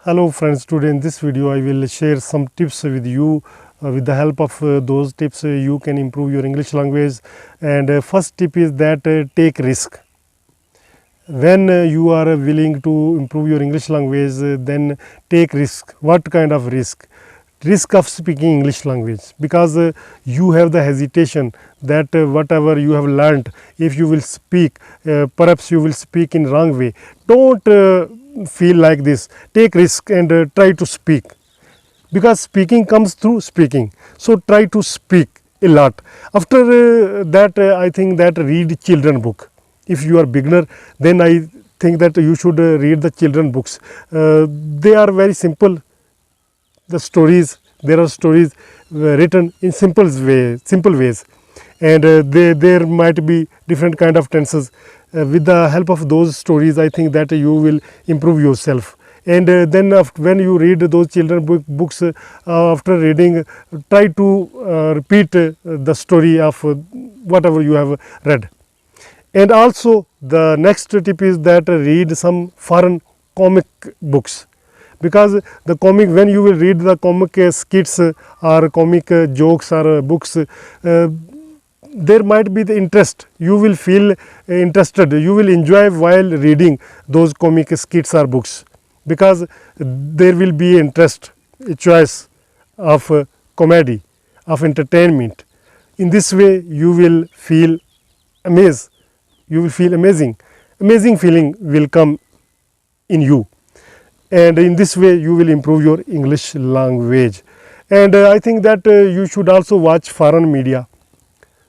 Hello friends, today in this video I will share some tips with you. With the help of those tips you can improve your English language. And first tip is that take risk. When you are willing to improve your English language, then take risk. What kind of risk? Risk of speaking English language, because you have the hesitation that whatever you have learned, if you will speak, perhaps you will speak in wrong way. Don't feel like this. Take risk and try to speak, because speaking comes through speaking. So try to speak a lot. After that I think that read children book. If you are beginner, then I think that you should read the children books. They are very simple. The stories, there are stories written in simple ways, and there might be different kind of tenses. With the help of those stories, I think that you will improve yourself. And then when you read those children books, after reading, try to repeat the story of whatever you have read. And also the next tip is that read some foreign comic books, because the comic, when you will read the comic skits or comic jokes or books, there might be the interest. You will feel interested, you will enjoy while reading those comic skits or books, because there will be interest, a choice of comedy, of entertainment. In this way you will feel amazed, you will feel amazing feeling will come in you. And in this way you will improve your English language. And I think that you should also watch foreign media.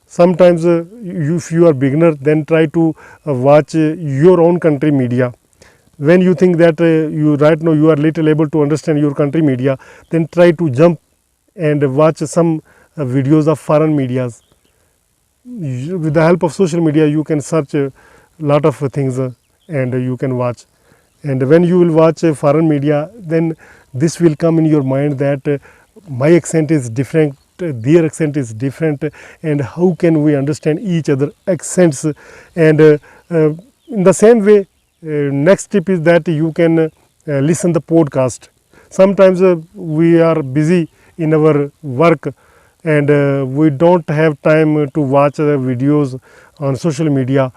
Sometimes if you are beginner, then try to watch your own country media. When you think that you right now you are little able to understand your country media, then try to jump and watch some videos of foreign medias. With the help of social media you can search a lot of things and you can watch. And when you will watch foreign media, then this will come in your mind that my accent is different, their accent is different, and how can we understand each other accents. And in the same way, next tip is that you can listen the podcast. Sometimes we are busy in our work and we don't have time to watch the videos on social media,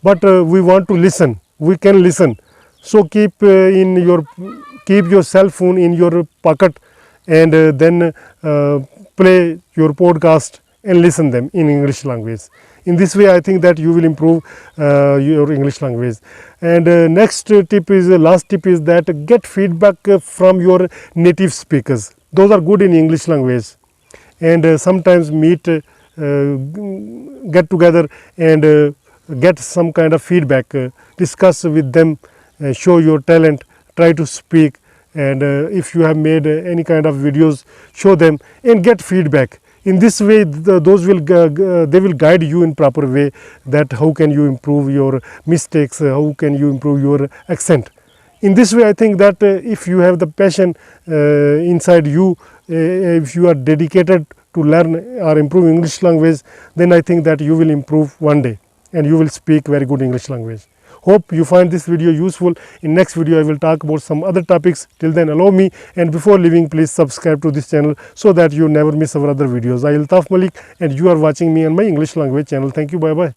but we want to listen. We can listen. So keep your cell phone in your pocket and then play your podcast and listen them in English language. In this way I think that you will improve your English language. And next tip is, last tip is that get feedback from your native speakers. Those are good in English language. And sometimes meet, get together and get some kind of feedback, discuss with them. Show your talent, try to speak, and if you have made any kind of videos, show them and get feedback. In this way those will they will guide you in proper way, that how can you improve your mistakes, how can you improve your accent. In this way I think that if you have the passion inside you, if you are dedicated to learn or improve English language, then I think that you will improve one day and you will speak very good English language. Hope you find this video useful. In next video I will talk about some other topics. Till then, allow me, and before leaving please subscribe to this channel so that you never miss our other videos. I am Altaf Malik and you are watching me on my English language channel. Thank you. Bye bye.